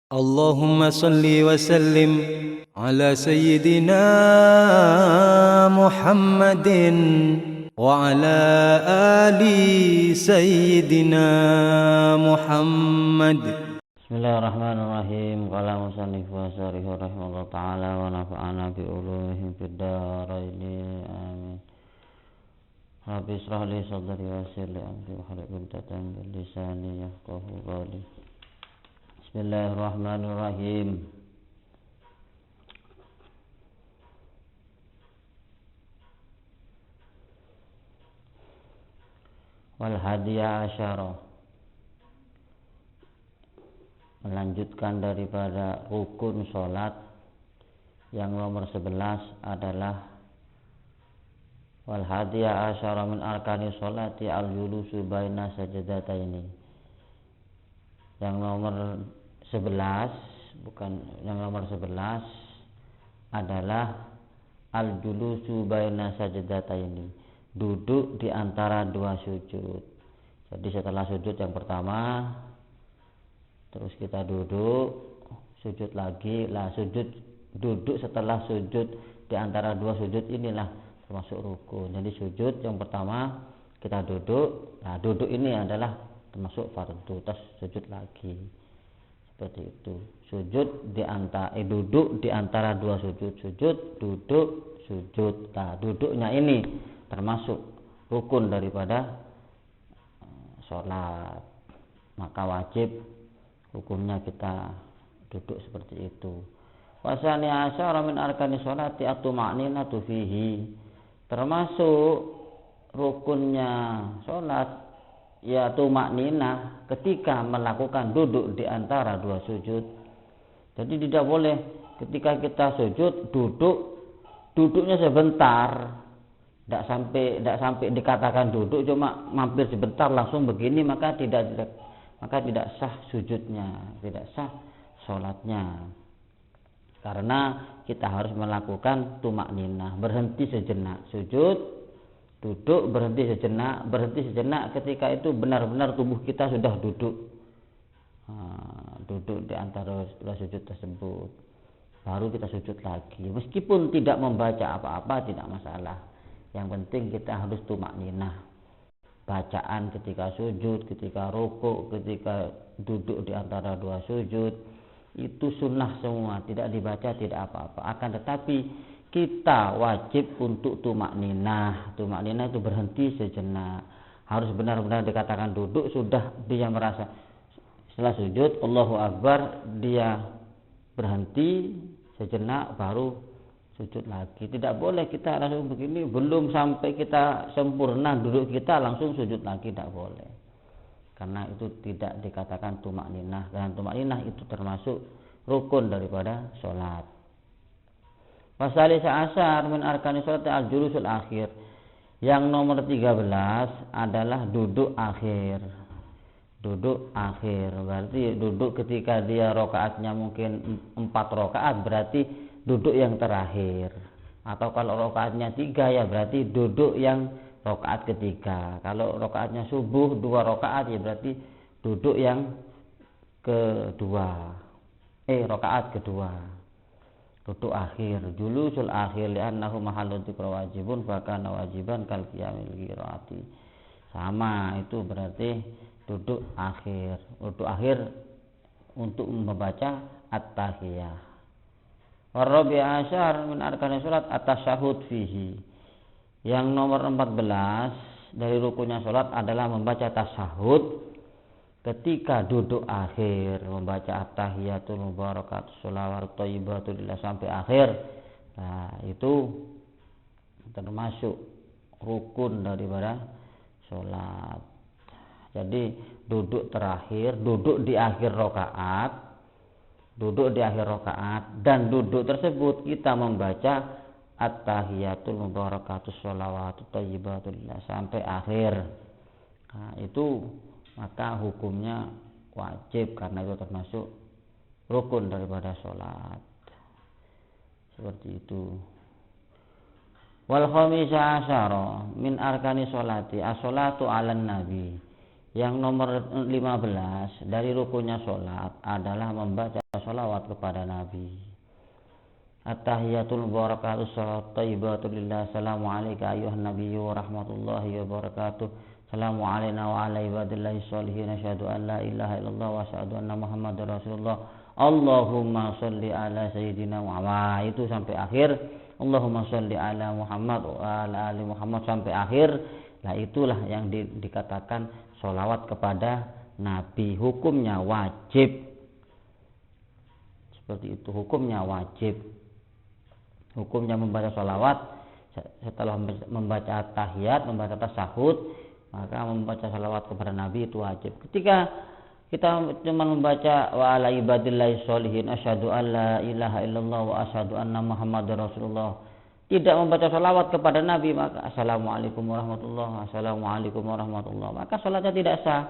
اللهم صل وسلم على سيدنا محمد وعلى آل سيدنا محمد. Bismillahirrahmanirrahim. Qala musannif wa syarih rahimahullah ta'ala wa nafa'ana bi ulumihim fid dharain. Amin. Rabbi israh li sadri wa yassir li amri wahlul 'uqdatam min lisani yafqahu qawli. Bismillahirrahmanirrahim. Wal hadiya asyara, melanjutkan daripada rukun sholat yang nomor 11 adalah wal hadiya asyara min arkani sholati al julusu baina sajadataini. Yang nomor 11 adalah al julusu baina sajadataini, duduk di antara dua sujud. Jadi setelah sujud yang pertama terus kita duduk, sujud lagi, duduk setelah sujud di antara dua sujud inilah termasuk rukun. Jadi sujud yang pertama kita duduk, nah duduk ini adalah termasuk fardu, terus sujud lagi. Seperti itu. Duduk di antara dua sujud, duduk, sujud. Nah, duduknya ini termasuk rukun daripada sholat. Maka wajib hukumnya kita duduk seperti itu. Wasani asyara min arkani sholati at-tuma'ninatu fihi, termasuk rukunnya sholat ya tuma'ninah ketika melakukan duduk di antara dua sujud. Jadi tidak boleh ketika kita sujud duduknya sebentar, tidak sampai dikatakan duduk, cuma mampir sebentar langsung begini, maka tidak sah sujudnya, tidak sah sholatnya. Karena kita harus melakukan tumakninah, berhenti sejenak, sujud, duduk, berhenti sejenak. Ketika itu benar-benar tubuh kita sudah duduk di antara dua sujud tersebut, baru kita sujud lagi. Meskipun tidak membaca apa-apa tidak masalah, yang penting kita harus tumakninah. Bacaan ketika sujud, ketika rukuk, ketika duduk di antara dua sujud itu sunnah semua, tidak dibaca tidak apa-apa. Akan tetapi kita wajib untuk tumakninah. Tumakninah itu berhenti sejenak, harus benar-benar dikatakan duduk, sudah dia merasa setelah sujud Allahu Akbar, dia berhenti sejenak baru sujud lagi. Tidak boleh kita langsung begini, belum sampai kita sempurna duduk kita langsung sujud lagi, tidak boleh. Karena itu tidak dikatakan tumakninah, dan tumakninah itu termasuk rukun daripada sholat. Wasalisa asyar min arkani sholat al-julusul akhir, yang nomor 13 adalah duduk akhir. Duduk akhir berarti duduk ketika dia rokaatnya mungkin 4 rokaat, berarti duduk yang terakhir. Atau kalau rokaatnya 3 ya berarti duduk yang rokaat ketiga. Kalau rokaatnya subuh 2 rokaat ya berarti duduk yang rokaat kedua. Duduk akhir, julusul akhir, li'annahu mahallun dzikra wajibun fakana wajiban kal qiyamil qiraati. Sama, itu berarti duduk akhir untuk membaca at-tahiyah. Warabi asyar min arkani sholat at-tasyahud fihi, yang nomor 14 dari rukunnya sholat adalah membaca tasyahud ketika duduk akhir, membaca at-tahiyatul mubarakatus sholawat thayyibatu lillah sampai akhir. Nah, itu termasuk rukun daripada sholat. Jadi duduk terakhir, duduk di akhir rakaat, dan duduk tersebut kita membaca at-tahiyatul mubarakatus sholawat thayyibatu lillah sampai akhir. Nah, itu maka hukumnya wajib karena itu termasuk rukun daripada sholat. Seperti itu. Wal khamisa asyara min arkani sholati as-sholatu 'alan nabi, Yang nomor 15 dari rukunnya sholat adalah membaca sholawat kepada Nabi. At-tahiyatul barakatuh salat thayyibatu lillah. Assalamu alayka ayyuhan nabiyyu wa rahmatullahi wa barakatuh. Assalamu alayna wa ala ibadillahi sholihin. Asyhadu an la ilaha illallah wa asyhadu anna muhammadar rasulullah. Allahumma sholli ala sayyidina Muhammad. Itu sampai akhir. Allahumma sholli ala Muhammad wa ala ali Muhammad sampai akhir. Nah itulah yang dikatakan sholawat kepada Nabi. Hukumnya wajib. Seperti itu, hukumnya wajib. Hukumnya membaca sholawat setelah membaca tahiyat, membaca tasyahud, maka membaca sholawat kepada Nabi itu wajib. Ketika kita cuma membaca wa ala ibadillahi sholihin asyhadu an la ilaha illallah wa asyhadu anna muhammadar rasulullah, tidak membaca sholawat kepada Nabi, maka assalamualaikum warahmatullahi, assalamualaikum warahmatullahi, maka sholatnya tidak sah.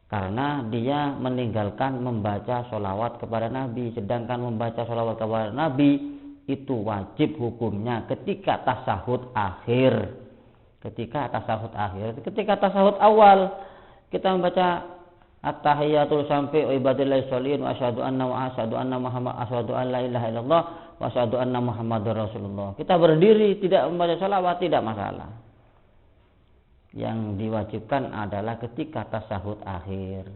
Karena dia meninggalkan membaca sholawat kepada Nabi. Sedangkan membaca sholawat kepada Nabi itu wajib hukumnya ketika tasyahud akhir. Ketika tasyahud awal kita membaca at-tahiyatul sampai wa ibadillahi sholihin wa asyhadu anna Muhammad asyhadu an la ilaha illallah wa asyhadu anna muhammadar rasulullah. Kita berdiri tidak membaca sholawat tidak masalah. Yang diwajibkan adalah ketika tasyahud akhir.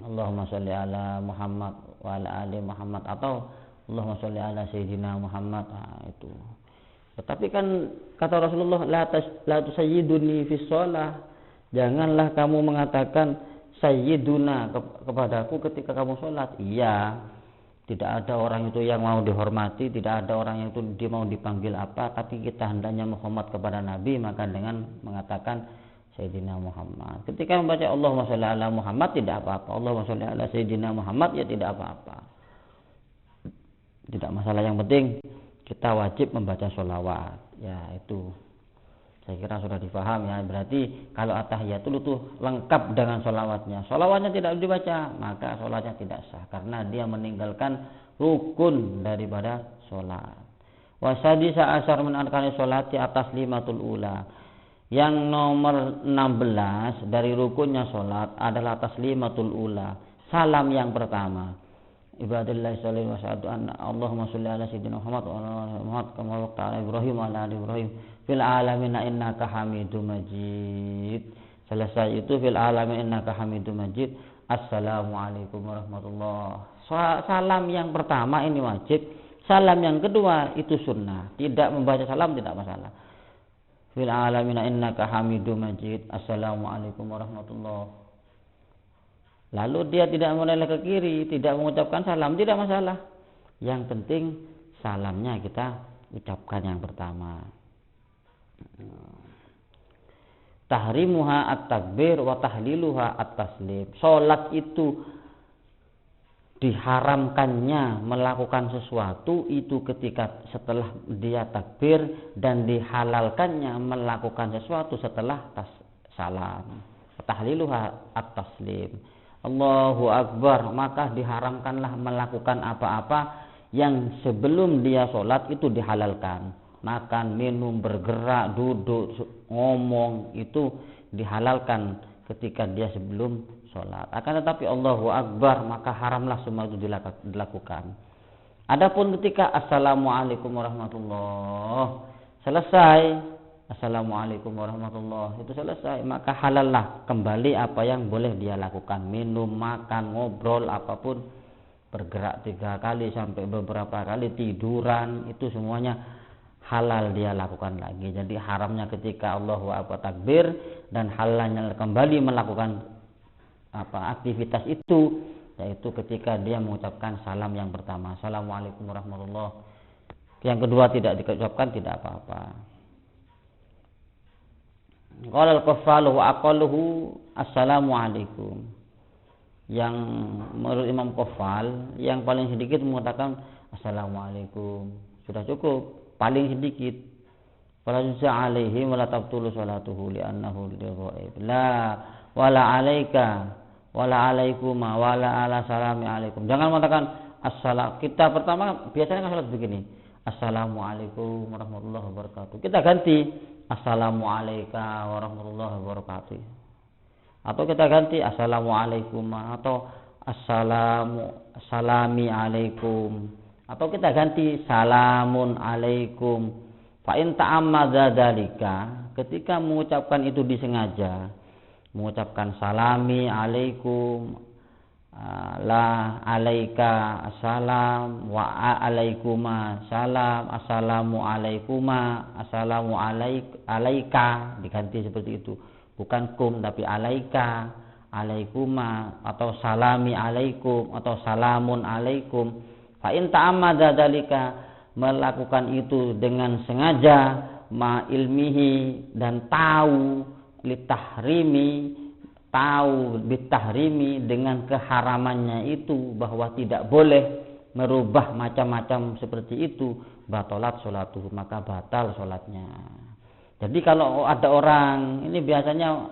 Allahumma sholli ala Muhammad wa ala ali Muhammad atau Allahumma sholli ala sayyidina Muhammad. Itu. Tetapi kan kata Rasulullah la tusayyiduni fi shalah. Janganlah kamu mengatakan sayyiduna kepadaku ketika kamu sholat. Iya. Tidak ada orang itu yang mau dihormati, tidak ada orang yang itu dia mau dipanggil apa, tapi kita hendaknya menghormat kepada Nabi, maka dengan mengatakan Sayyidina Muhammad. Ketika membaca Allahumma sholli ala Muhammad tidak apa-apa, Allahumma sholli ala Sayyidina Muhammad ya tidak apa-apa. Tidak masalah, yang penting kita wajib membaca sholawat. Ya itu. Saya kira sudah difaham ya. Berarti kalau at-tahiyatul itu lengkap dengan sholawatnya. Sholawatnya tidak dibaca, maka sholatnya tidak sah. Karena dia meninggalkan rukun daripada sholat. Wasadisa asar min arkani sholati atas limatul ula. Yang nomor 16 dari rukunnya sholat adalah taslimatul ula. Salam yang pertama. Ibadillahi sholihin wa asyhadu anna Allahumma sholli ala sayyidina Muhammad wa ala Muhammad kama barakta ala Ibrahim wa ala ali Ibrahim fil alamin innaka Hamidum Majid. Selesai itu fil alamin innaka Hamidum Majid. Assalamualaikum warahmatullahi. Salam yang pertama ini wajib. Salam yang kedua itu sunnah. Tidak membaca salam tidak masalah. Fil alamin innaka Hamidum Majid. Assalamualaikum warahmatullahi. Lalu dia tidak menoleh ke kiri, tidak mengucapkan salam, tidak masalah. Yang penting salamnya kita ucapkan yang pertama. Tahrimuha at-takbir wa tahliluha at-taslim. Salat itu diharamkannya melakukan sesuatu itu ketika setelah dia takbir, dan dihalalkannya melakukan sesuatu setelah salam. Tahliluha at-taslim. Allahu Akbar, maka diharamkanlah melakukan apa-apa yang sebelum dia sholat itu dihalalkan. Makan, minum, bergerak, duduk, ngomong itu dihalalkan ketika dia sebelum sholat. Akan tetapi Allahu Akbar, maka haramlah semua itu dilakukan. Adapun ketika Assalamualaikum warahmatullahi selesai, Assalamualaikum warahmatullahi itu selesai, maka halallah kembali apa yang boleh dia lakukan. Minum, makan, ngobrol, apapun, bergerak 3 kali sampai beberapa kali, tiduran, itu semuanya halal dia lakukan lagi. Jadi haramnya ketika Allahu Akbar takbir, dan halalnya kembali melakukan aktivitas itu, yaitu ketika dia mengucapkan salam yang pertama, Assalamualaikum warahmatullahi. Yang kedua tidak diucapkan tidak apa-apa. Qala al-qaffalu wa aqalluhu assalamualaikum. Yang menurut Imam Qaffal yang paling sedikit mengatakan assalamualaikum, sudah cukup, paling sedikit. Fala yusa alaihi wa la tabtulu salatuhu li'annahu lighaib. La wala alaika wala alaikuma wala ala salami alaikum. Jangan mengatakan assalam. Kita pertama biasanya kan salat begini. Assalamualaikum warahmatullahi wabarakatuh. Kita ganti Assalamualaikum warahmatullahi wabarakatuh. Atau kita ganti Assalamualaikum atau Assalami alaikum. Atau kita ganti Salamun alaikum. Fa in ta'ammadza dzalika, ketika mengucapkan itu disengaja, mengucapkan salami alaikum, la alaika assalam, wa alaikuma salam, assalamu alaikuma, assalamu alaika, diganti seperti itu. Bukan kum tapi alaika, alaikuma, atau salami alaikum, atau salamun alaikum. Fa in ta'ammadza dzalika, melakukan itu dengan sengaja, ma ilmihi, dan tahu, litahrimi, tahu bitahrimi, dengan keharamannya itu, bahwa tidak boleh merubah macam-macam seperti itu, batalat sholatuhu, maka batal sholatnya. Jadi kalau ada orang, ini biasanya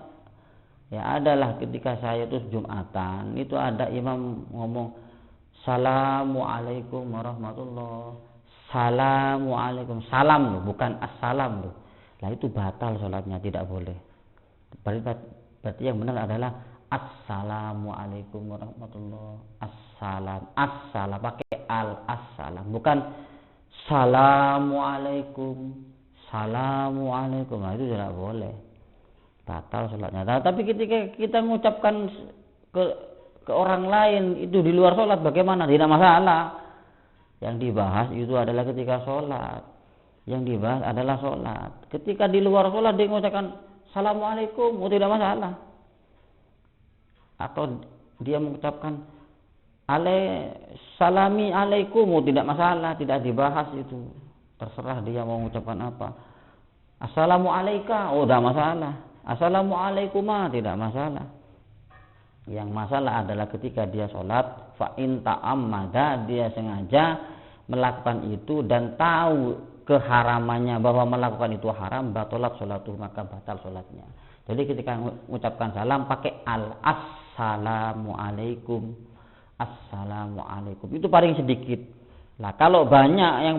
ya adalah ketika saya itu Jumatan, itu ada imam ngomong Assalamualaikum warahmatullahi, Assalamualaikum, salam loh, bukan assalam loh. Lah itu batal sholatnya, tidak boleh. Berarti yang benar adalah Assalamualaikum warahmatullahi, assalam pakai assalam, bukan Assalamualaikum. Nah itu tidak boleh, batal sholatnya. Nah, tapi ketika kita mengucapkan ke orang lain itu di luar sholat, bagaimana? Tidak masalah. Yang dibahas itu adalah ketika sholat, yang dibahas adalah sholat. Ketika di luar sholat dia mengucapkan Assalamualaikum, tidak masalah. Atau dia mengucapkan salami alaikum, tidak masalah, tidak dibahas itu. Terserah dia mau mengucapkan apa. Assalamualaikum, tidak masalah. Assalamualaikum, tidak masalah. Yang masalah adalah ketika dia sholat, fa in ta'ammada, dia sengaja melakukan itu dan tahu keharamannya, bahwa melakukan itu haram, batalat sholatuh, maka batal sholatnya. Jadi ketika mengucapkan salam pakai assalamualaikum, assalamualaikum, itu paling sedikit. Nah kalau banyak, yang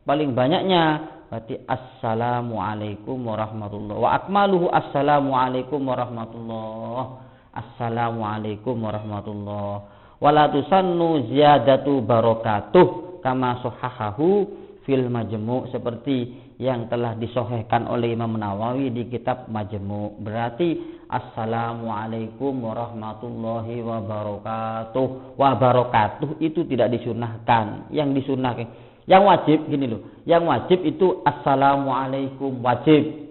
paling banyaknya berarti assalamualaikum warahmatullahi, wa akmaluhu assalamualaikum warahmatullahi, assalamualaikum warahmatullahi, wala tusannu ziyadatu barakatuh kama sahahahu fil majmu', seperti yang telah disohhahkan oleh Imam Nawawi di kitab Majmu'. Berarti assalamualaikum warahmatullahi wabarakatuh. Wabarakatuh itu tidak disunahkan. Yang disunahkan, yang wajib gini loh. Yang wajib itu assalamualaikum, wajib.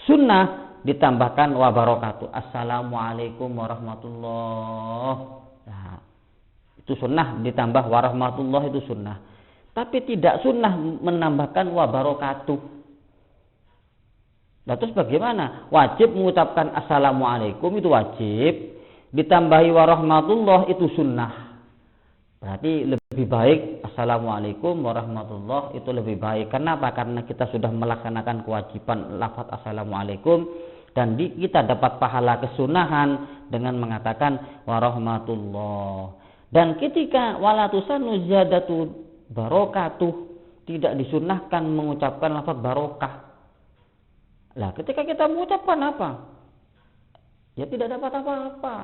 Sunnah ditambahkan wabarakatuh. Assalamualaikum warahmatullahi. Nah, itu sunnah, ditambah warahmatullahi itu sunnah. Tapi tidak sunnah menambahkan wabarakatuh. Nah, terus bagaimana? Wajib mengucapkan assalamualaikum, itu wajib. Ditambahi warahmatullahi itu sunnah. Berarti lebih baik assalamualaikum warahmatullahi, itu lebih baik. Kenapa? Karena kita sudah melaksanakan kewajiban lafaz assalamualaikum, dan kita dapat pahala kesunahan dengan mengatakan warahmatullahi. Dan ketika wala tusannu ziyadatu barakatuh, tidak disunahkan mengucapkan lafaz barokah. Lah ketika kita mengucapkan apa? Ya tidak dapat apa-apa.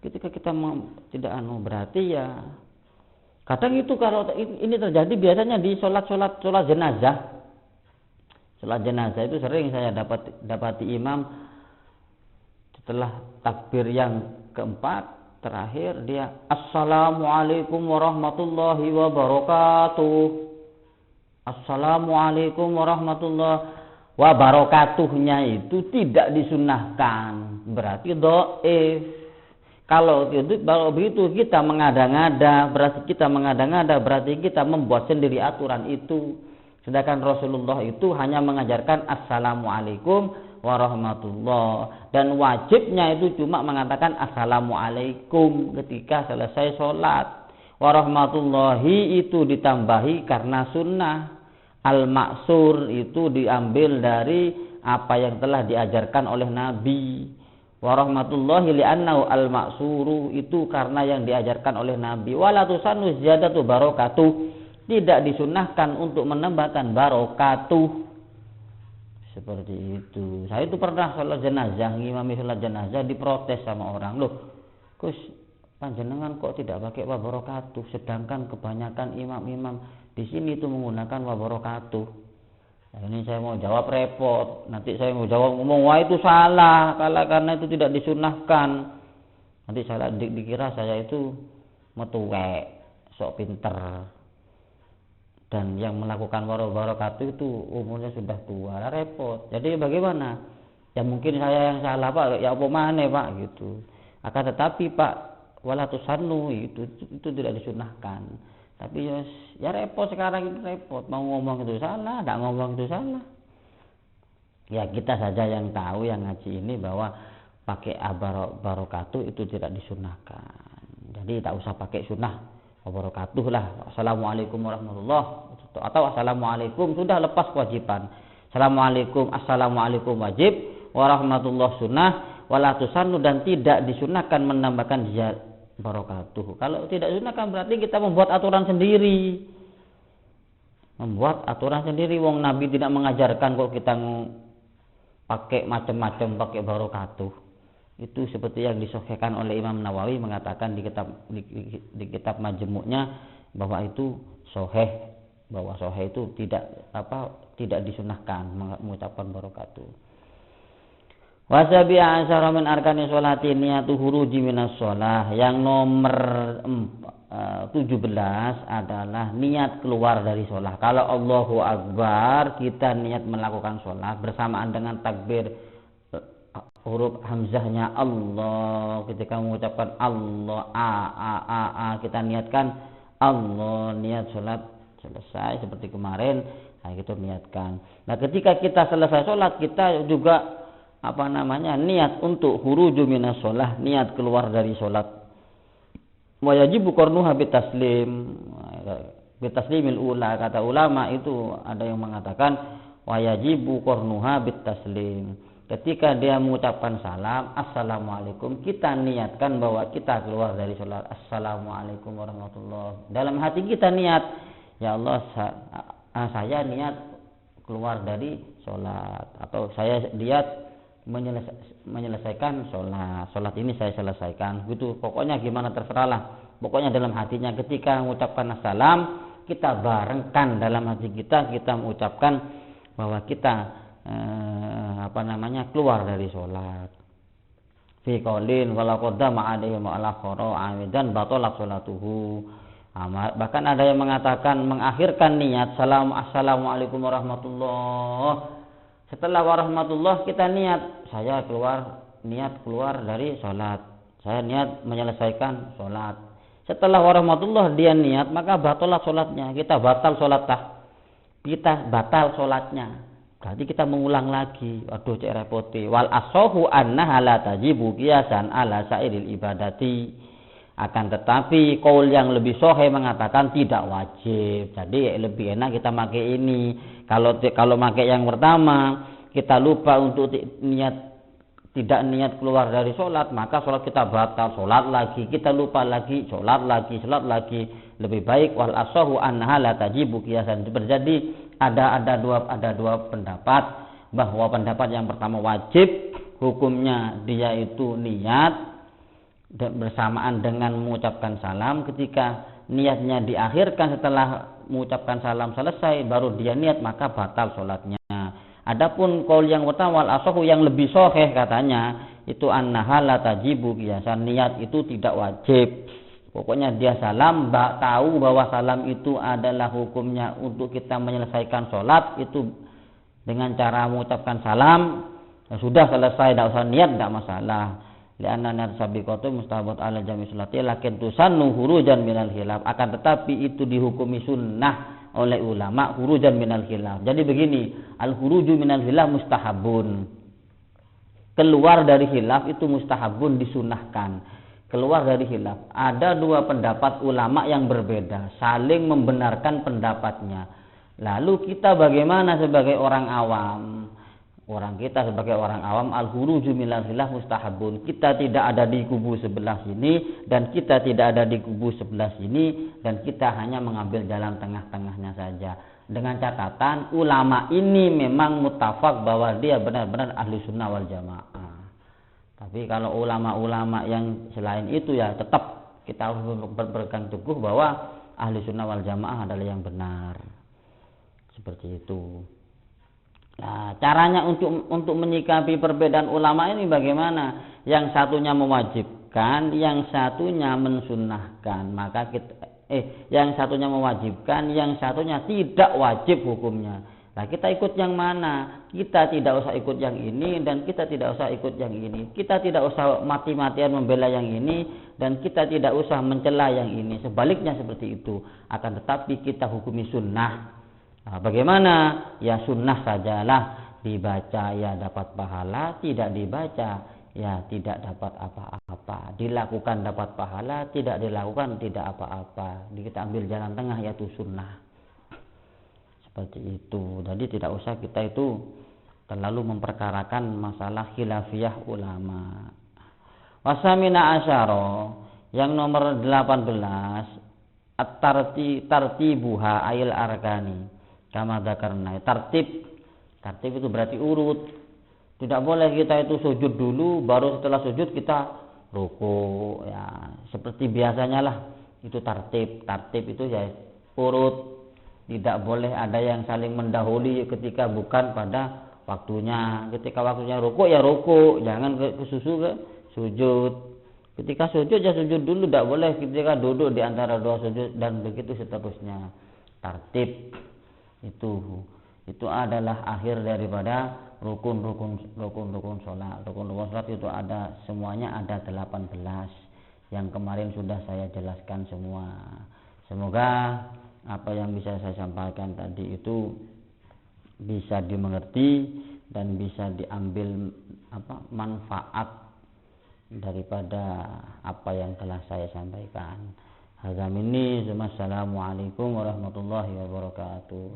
Ketika kita tidak berarti ya. Kadang itu kalau ini terjadi biasanya di sholat jenazah. Sholat jenazah itu sering saya dapati imam setelah takbir yang keempat, terakhir dia assalamualaikum warahmatullahi wabarakatuh. Assalamualaikum warahmatullahi wabarakatuhnya itu tidak disunahkan, berarti dhaif. Kalau begitu kita mengada-ngada, berarti kita membuat sendiri aturan itu. Sedangkan Rasulullah itu hanya mengajarkan assalamualaikum warahmatullah, dan wajibnya itu cuma mengatakan assalamualaikum ketika selesai sholat. Warahmatullahi itu ditambahi karena sunnah. Al-maksur itu diambil dari apa yang telah diajarkan oleh Nabi. Warahmatullahi li'annahu al-maksuru, itu karena yang diajarkan oleh Nabi. Wala tusannu ziyadatu barakatuh, tidak disunahkan untuk menambahkan barokatuh. Seperti itu. Saya itu pernah sholat jenazah, ngimami sholat jenazah, diprotes sama orang. Loh, Gus, panjenengan kok tidak pakai wabarakatuh, sedangkan kebanyakan imam-imam di sini itu menggunakan wabarakatuh. Nah, ini saya mau jawab repot. Nanti saya mau jawab ngomong, wah itu salah, karena itu tidak disunahkan. Nanti saya dikira saya itu metuwek, sok pinter. Dan yang melakukan wabarakatuh itu umurnya sudah tua, repot. Jadi bagaimana? Ya mungkin saya yang salah Pak, ya apa mana Pak gitu. Akan tetapi Pak, wala tusannu itu tidak disunahkan. Tapi ya repot sekarang itu repot. Mau ngomong itu salah, tidak ngomong itu salah. Ya kita saja yang tahu yang ngaji ini bahwa pakai barakatuh itu tidak disunahkan. Jadi tak usah pakai sunnah wabarakatuh lah. Assalamualaikum warahmatullah atau assalamualaikum sudah lepas kewajiban. Assalamualaikum wajib, warahmatullah sunnah, wala tusannu dan tidak disunahkan menambahkan barakatuh. Kalau tidak disunahkan berarti kita membuat aturan sendiri. Wong Nabi tidak mengajarkan kok kita pakai macam-macam pakai barakatuh. Itu seperti yang disahihkan oleh Imam Nawawi mengatakan di kitab Majmu'nya bahwa itu sahih, bahwa sahih itu tidak disunahkan mengucapkan barakatuh. Wasabi asyara min arkani sholati niyatu huruji minas sholah. Yang nomor 17 adalah niat keluar dari sholah. Kalau Allahu Akbar kita niat melakukan sholah bersamaan dengan takbir huruf hamzahnya Allah, ketika mengucapkan Allah kita niatkan Allah, niat sholat selesai seperti kemarin. Nah kita niatkan. Nah ketika kita selesai sholat kita juga niat untuk huruju minas sholah, niat keluar dari sholat. Wa yajibu qarnuha bitaslimil ula. Kata ulama itu ada yang mengatakan wa yajibu qarnuha bitaslim. Ketika dia mengucapkan salam, assalamualaikum, kita niatkan bahwa kita keluar dari sholat, assalamualaikum warahmatullahi. Dalam hati kita niat, ya Allah, saya niat keluar dari sholat, atau saya niat menyelesaikan sholat ini saya selesaikan. Gitu, pokoknya gimana terserahlah. Pokoknya dalam hatinya ketika mengucapkan assalam, kita barengkan dalam hati kita mengucapkan bahwa kita keluar dari sholat. Fi qaulin wala qaddama alaihi ma'ala khara amidan batalat sholatuhu. Bahkan ada yang mengatakan mengakhirkan niat assalamualaikum warahmatullah. Setelah warahmatullah kita niat keluar dari sholat. Saya niat menyelesaikan sholat. Setelah warahmatullah dia niat maka batalat sholatnya. Kita batal sholatnya. Berarti kita mengulang lagi. Aduh cek repoti. Wal asohu annaha la tajibu qiyasan ala sairil ibadati. Akan tetapi qaul yang lebih sahih mengatakan tidak wajib. Jadi lebih enak kita pakai ini. Kalau pakai yang pertama kita lupa untuk tidak niat keluar dari sholat, maka sholat kita batal, sholat lagi, kita lupa lagi, sholat lagi. Lebih baik wal asohu annaha la tajibu qiyasan. Jadi ada dua pendapat, bahwa pendapat yang pertama wajib, hukumnya dia itu niat bersamaan dengan mengucapkan salam. Ketika niatnya diakhirkan setelah mengucapkan salam selesai baru dia niat maka batal sholatnya. Adapun qaul yang pertama wal asahu yang lebih sahih katanya itu annaha la tajibu qiyasan, niat itu tidak wajib. Pokoknya dia salam, tahu bahwa salam itu adalah hukumnya untuk kita menyelesaikan sholat itu dengan cara mengucapkan salam, ya sudah selesai, tidak usah niat, tidak masalah. Lianna niat sabiqatu mustahabat ala jami sholati lakin tusannu hurujan minal khilaf. Akan tetapi itu dihukumi sunnah oleh ulama hurujan minal khilaf. Jadi begini, al huruju minal khilaf mustahabun. Keluar dari khilaf itu mustahabun, disunahkan. Keluar dari khilaf. Ada dua pendapat ulama yang berbeda, saling membenarkan pendapatnya. Lalu kita bagaimana sebagai orang awam? orang kita sebagai orang awam, al-khuruju minal khilaf mustahabun. Kita tidak ada di kubu sebelah sini dan kita tidak ada di kubu sebelah sini, dan kita hanya mengambil jalan tengah-tengahnya saja. Dengan catatan ulama ini memang muttafaq bahwa dia benar-benar ahli sunnah wal jamaah. Tapi kalau ulama-ulama yang selain itu ya tetap kita harus berpegang teguh bahwa ahli sunnah wal jamaah adalah yang benar. Seperti itu. Nah, caranya untuk menyikapi perbedaan ulama ini bagaimana? Yang satunya mewajibkan, yang satunya mensunnahkan. Maka yang satunya mewajibkan, yang satunya tidak wajib hukumnya. Nah, kita ikut yang mana? Kita tidak usah ikut yang ini dan kita tidak usah ikut yang ini. Kita tidak usah mati-matian membela yang ini dan kita tidak usah mencela yang ini. Sebaliknya seperti itu. Akan tetapi kita hukumi sunnah. Nah, bagaimana? Ya sunnah sajalah, dibaca ya dapat pahala, tidak dibaca ya tidak dapat apa-apa. Dilakukan dapat pahala, tidak dilakukan tidak apa-apa. Kita ambil jalan tengah yaitu sunnah. Seperti itu. Jadi tidak usah kita itu terlalu memperkarakan masalah khilafiyah ulama. Wasamina asyara, yang nomor 18, at-tartibuha ayil arkani. Kama dzakarna, tartib itu berarti urut. Tidak boleh kita itu sujud dulu baru setelah sujud kita ruku ya, seperti biasanya lah. Itu tartib itu ya urut. Tidak boleh ada yang saling mendahului ketika bukan pada waktunya. Ketika waktunya ruku ya ruku, jangan ke sujud. Ketika sujud ya sujud dulu, tidak boleh ketika duduk di antara dua sujud dan begitu seterusnya. Tartib itu adalah akhir daripada rukun sholat. Rukun sholat itu ada semuanya ada 18 yang kemarin sudah saya jelaskan semua. Semoga apa yang bisa saya sampaikan tadi itu bisa dimengerti dan bisa diambil manfaat daripada apa yang telah saya sampaikan. Hadza minni, assalamualaikum warahmatullahi wabarakatuh.